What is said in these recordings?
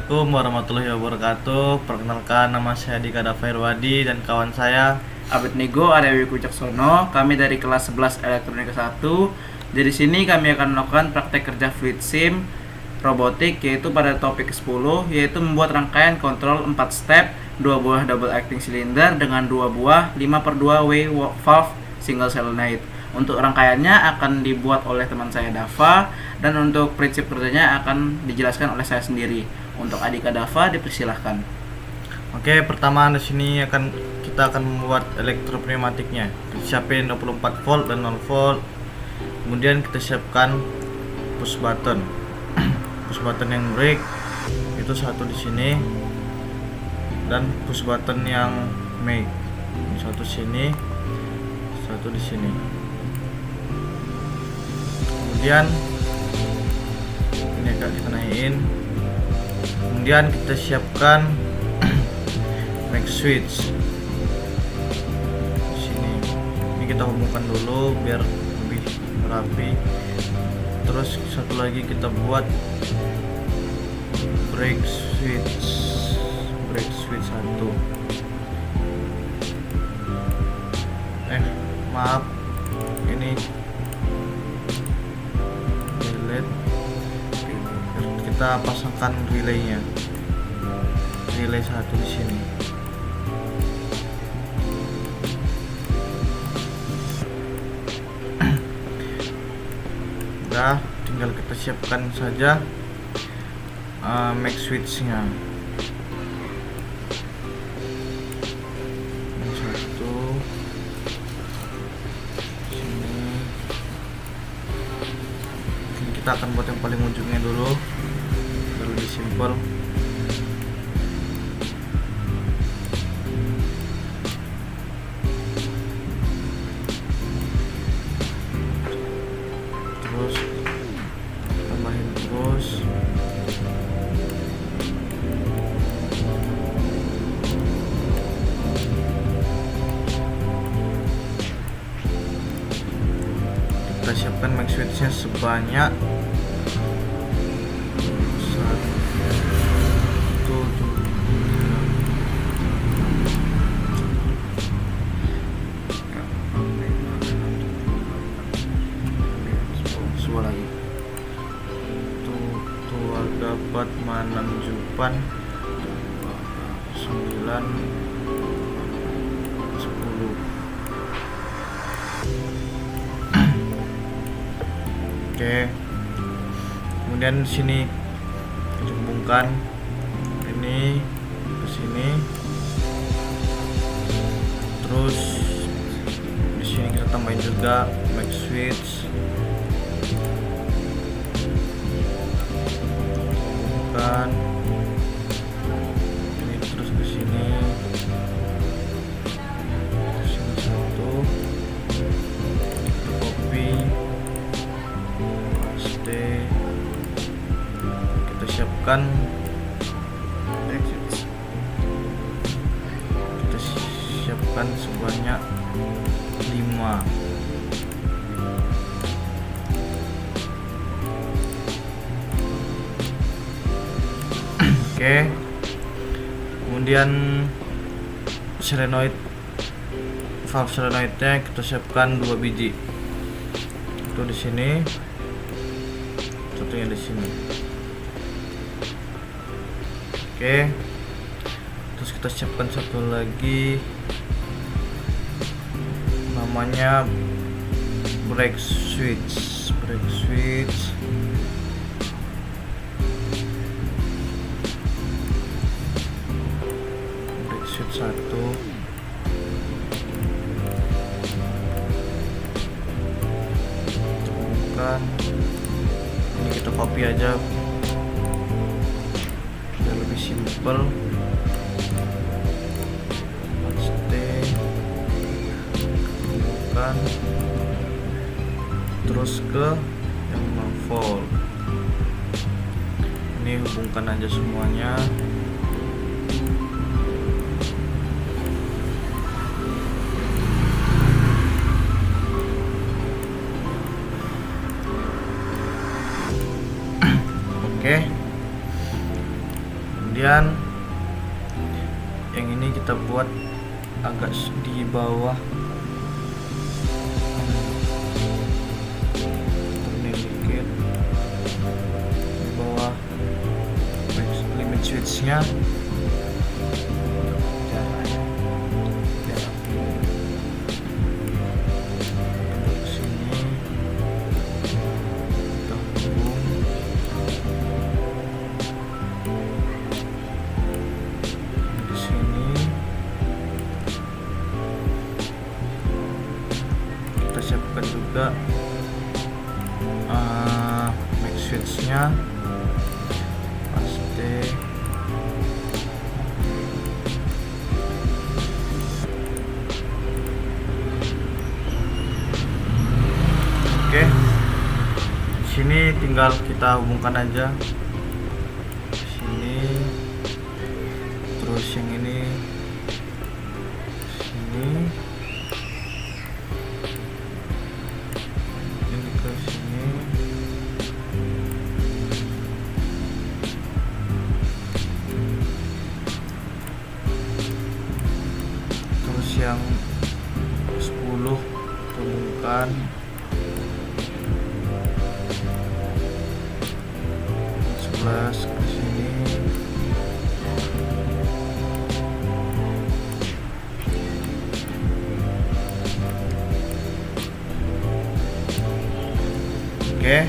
Assalamualaikum warahmatullahi wabarakatuh. Perkenalkan, nama saya Dika Dafairwadi dan kawan saya Abed Nego Arya Wicaksono. Kami dari kelas 11 Elektronika 1. Dari sini kami akan melakukan praktek kerja fluid sim robotik, yaitu pada topik 10, yaitu membuat rangkaian kontrol 4 step 2 buah double acting cylinder dengan 2 buah 5/2 way valve single solenoid. Untuk rangkaiannya akan dibuat oleh teman saya Dava, dan untuk prinsip kerjanya akan dijelaskan oleh saya sendiri. Untuk Adika Dava, dipersilahkan. Oke, pertama di sini kita akan membuat elektropneumatiknya. Kita siapin 24 volt dan 0 volt. Kemudian kita siapkan push button. Push button yang brake itu satu di sini, dan push button yang make satu sini, satu di sini. Kemudian ini akan kita naikin. Kemudian kita siapkan make switch di sini. Ini kita hubungkan dulu biar lebih rapi. Terus satu lagi kita buat brake switch satu. Maaf, ini delete. Kita pasangkan relaynya, relay satu di sini. Udah, tinggal kita siapkan saja make switch-nya. Yang satu sini. Mungkin kita akan buat yang paling ujungnya dulu, biar lebih simpel. Terus tambahin terus. Kita siapkan make switch-nya sebanyak lagi tua dapat menunjukkan 9 10. Oke, kemudian di sini hubungkan ini ke sini. Terus di sini kita tambahin juga make switch. Hubungkan ini terus ke sini. Sini satu. Copy. Kita siapkan sebanyak 5. Oke, kemudian solenoid, valve solenoidnya kita siapkan 2 biji. Itu di sini, satunya di sini. Oke, terus kita siapkan satu lagi, namanya brake switch. Brake switch satu. Bukan, ini kita copy aja biar lebih simple. Bukan, terus ke yang 5 volt. Ini hubungkan aja semuanya. Oke, kemudian yang ini kita buat agak di bawah ini dikit di bawah limit switch-nya. Siapkan juga max switch-nya pasti. Oke, sini tinggal kita hubungkan aja sini, terus yang ini sini, ke sini, terus yang 10 hubungkan, 11 ke sini, oke.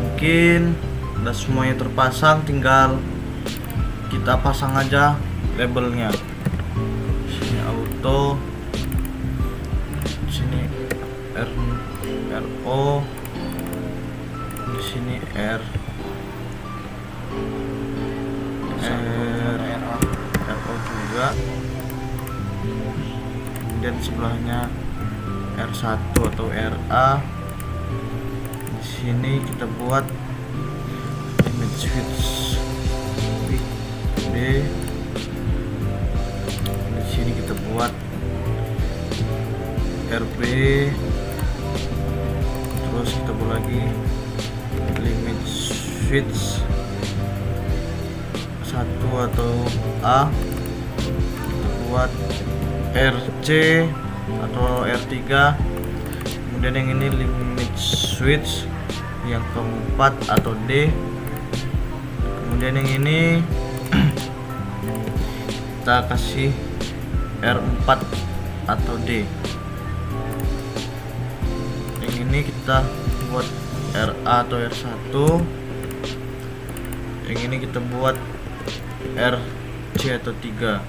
Mungkin udah semuanya terpasang, tinggal kita pasang aja labelnya. Sini auto, sini RO, di sini RO juga, kemudian sebelahnya R1 atau RA. Sini kita buat limit switch B. Di sini kita buat RB. Terus kita buat lagi limit switch 1 atau A. Kita buat RC atau R3. Kemudian yang ini limit switch yang keempat atau D. Kemudian yang ini kita kasih R4 atau D. Yang ini kita buat RA atau R1. Yang ini kita buat RC atau 3.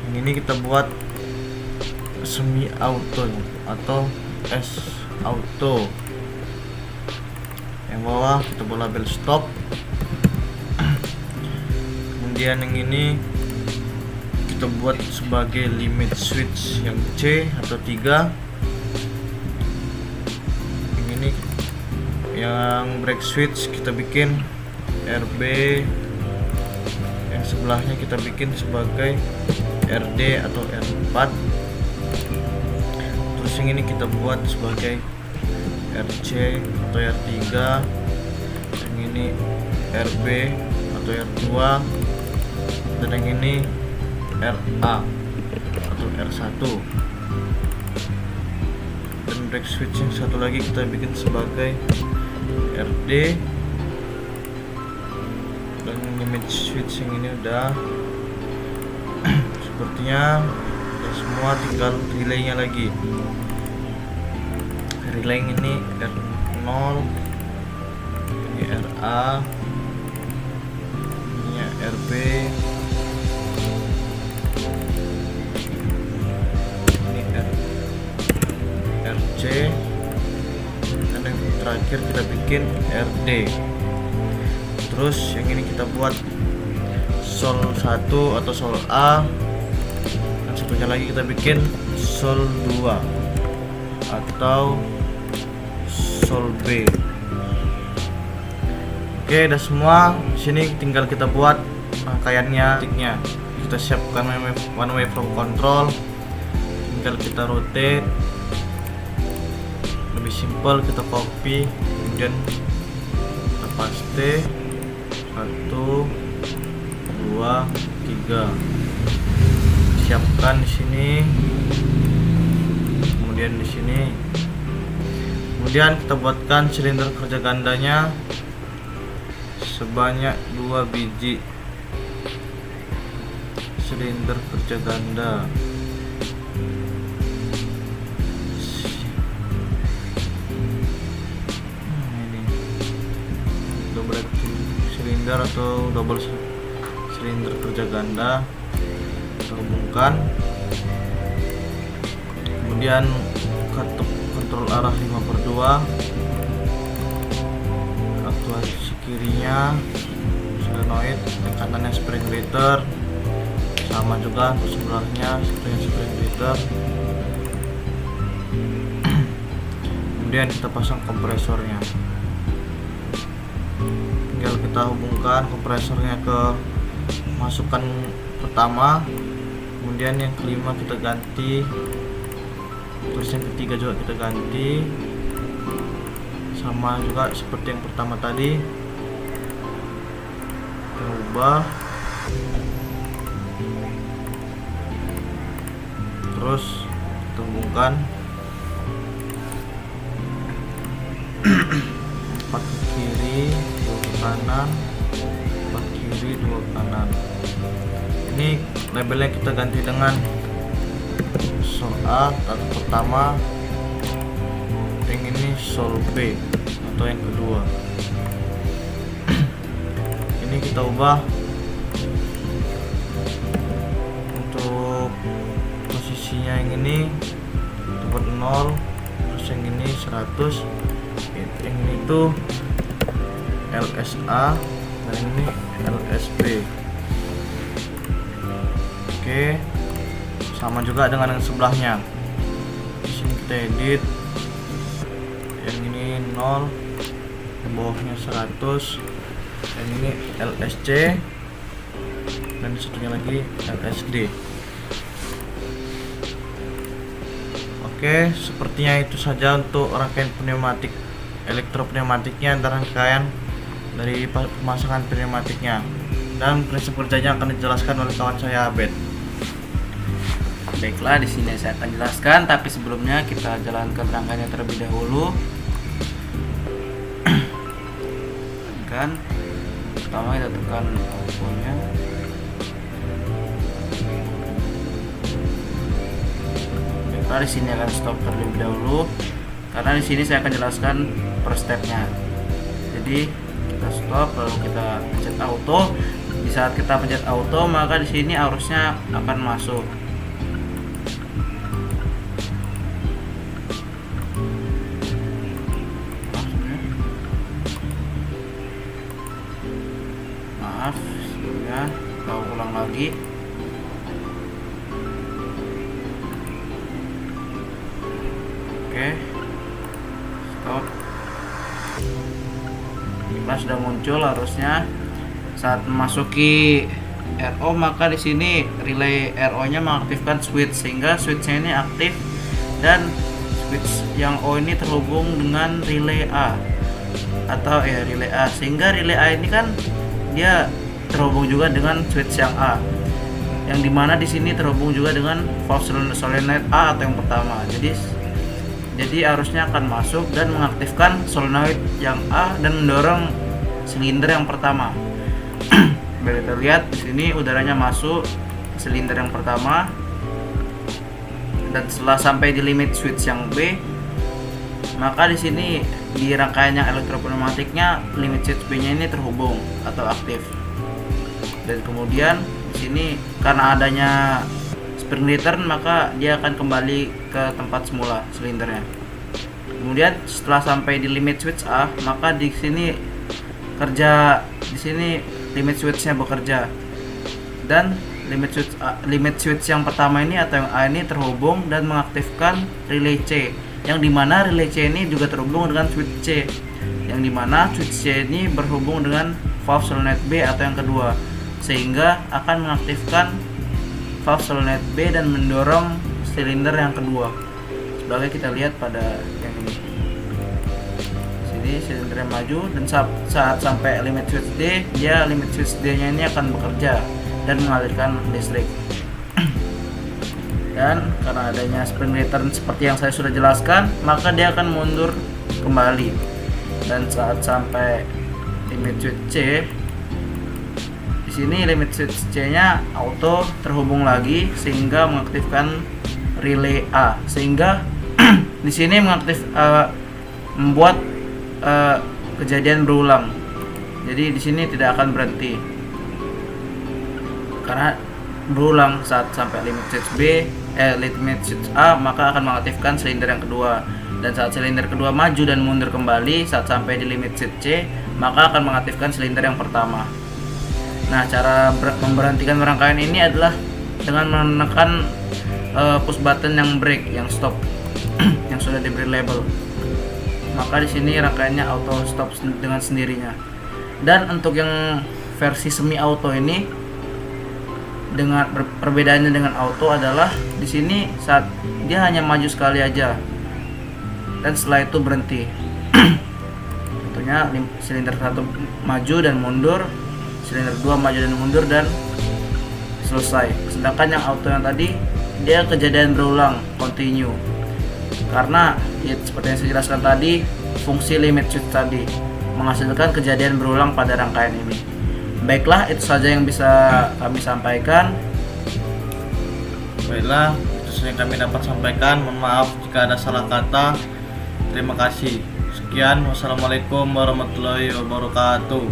Yang ini kita buat semi auto atau S auto. Yang bawah kita buat label stop. Kemudian yang ini kita buat sebagai limit switch yang C atau 3. Yang ini yang break switch kita bikin RB. Yang sebelahnya kita bikin sebagai RD atau R4. Terus yang ini kita buat sebagai RC atau R3. Yang ini RB atau R2. Dan yang ini RA atau R1. Dan break switch yang satu lagi kita bikin sebagai RD. Dan limit switch yang ini udah sepertinya udah semua, tinggal relaynya lagi. Relay ini R0, ini RA, ini RB, ini RC, dan yang terakhir kita bikin RD. Terus yang ini kita buat sol 1 atau sol A, dan satunya lagi kita bikin sol 2 atau sol B. Oke, udah semua. Sini tinggal kita buat rangkaiannya. Kita siapkan one way from control. Tinggal kita rotate. Lebih simpel, kita copy, kemudian kita paste. 1, 2, 3. Siapkan di sini. Kemudian di sini. Kemudian kita buatkan silinder kerja gandanya sebanyak 2 biji. Silinder kerja ganda. Ini double silinder atau double silinder kerja ganda. Kita hubungkan. Kemudian kontrol arah 5/2. Aktuasi kirinya solenoid, kanannya spring splitter. Sama juga untuk sebelahnya spring splitter. Kemudian kita pasang kompresornya. Tinggal kita hubungkan kompresornya ke masukan pertama. Kemudian yang kelima kita ganti. Terus yang ketiga juga kita ganti. Sama juga seperti yang pertama tadi. Kita ubah. Terus kita hubungkan 4 ke kiri, 2 ke kanan, 4 kiri, 2 ke kanan. Ini labelnya kita ganti dengan sol A atau pertama, yang ini sol B atau yang kedua. Ini kita ubah untuk posisinya yang ini tempat 0, terus yang ini 100, yang ini tuh LSA dan ini LSB. Oke, sama juga dengan yang sebelahnya. Di sini kita edit, yang ini 0, yang bawahnya 100, yang ini LSC, dan satunya lagi LSD. Oke, sepertinya itu saja untuk rangkaian pneumatik elektropneumatiknya dan rangkaian dari pemasangan pneumatiknya, dan prinsip kerjanya akan dijelaskan oleh kawan saya Abed. Baiklah, di sini saya akan jelaskan, tapi sebelumnya kita jalankan rangkaiannya terlebih dahulu. Kan pertama kita tekan auto-nya. Baiklah, di sini akan stop terlebih dahulu karena di sini saya akan jelaskan per stepnya. Jadi kita stop, lalu kita pencet auto. Di saat kita pencet auto, maka di sini arusnya akan masuk. Maaf, sebelumnya kita ulang lagi. Oke, stop. Nah, sudah muncul arusnya. Saat memasuki RO, maka di sini relay RO-nya mengaktifkan switch sehingga switch-nya ini aktif, dan switch yang O ini terhubung dengan relay A atau relay A, sehingga relay A ini kan dia terhubung juga dengan switch yang A, yang dimana di sini terhubung juga dengan valve solenoid A atau yang pertama. Jadi arusnya akan masuk dan mengaktifkan solenoid yang A dan mendorong silinder yang pertama. Baik, kita lihat di sini udaranya masuk silinder yang pertama, dan setelah sampai di limit switch yang B, maka di sini di rangkaian yang elektropneumatiknya limit switch B-nya ini terhubung atau aktif. Dan kemudian di sini karena adanya spring return, maka dia akan kembali ke tempat semula silindernya. Kemudian setelah sampai di limit switch A, maka di sini limit switch-nya bekerja, dan limit switch yang pertama ini atau yang A ini terhubung dan mengaktifkan relay C, yang dimana relay C ini juga terhubung dengan switch C, yang dimana switch C ini berhubung dengan valve solenoid B atau yang kedua, sehingga akan mengaktifkan valve solenoid B dan mendorong silinder yang kedua. Sebagai kita lihat pada yang ini. Sini Ini silinder yang maju, dan saat sampai limit switch D, limit switch D-nya ini akan bekerja dan mengalirkan listrik. Dan karena adanya spring return seperti yang saya sudah jelaskan, maka dia akan mundur kembali. Dan saat sampai limit switch C, di sini limit switch C-nya auto terhubung lagi sehingga mengaktifkan relay A, sehingga di sini membuat kejadian berulang. Jadi di sini tidak akan berhenti karena berulang. Saat sampai limit switch limit switch A, maka akan mengaktifkan silinder yang kedua, dan saat silinder kedua maju dan mundur kembali saat sampai di limit switch C, maka akan mengaktifkan silinder yang pertama. Nah, cara memberhentikan rangkaian ini adalah dengan menekan push button yang brake, yang stop yang sudah diberi label. Maka di sini rangkaiannya auto stop dengan sendirinya. Dan untuk yang versi semi auto ini, dengan perbedaannya dengan auto adalah di sini saat dia hanya maju sekali aja dan setelah itu berhenti. Tentunya silinder 1 maju dan mundur, silinder 2 maju dan mundur, dan selesai. Sedangkan yang auto yang tadi, dia kejadian berulang, continue. Karena ya, seperti yang saya jelaskan tadi, fungsi limit switch tadi menghasilkan kejadian berulang pada rangkaian ini. Baiklah, itu saja yang bisa kami sampaikan. Baiklah, itu saja yang kami dapat sampaikan. Mohon maaf jika ada salah kata. Terima kasih. Sekian, wassalamualaikum warahmatullahi wabarakatuh.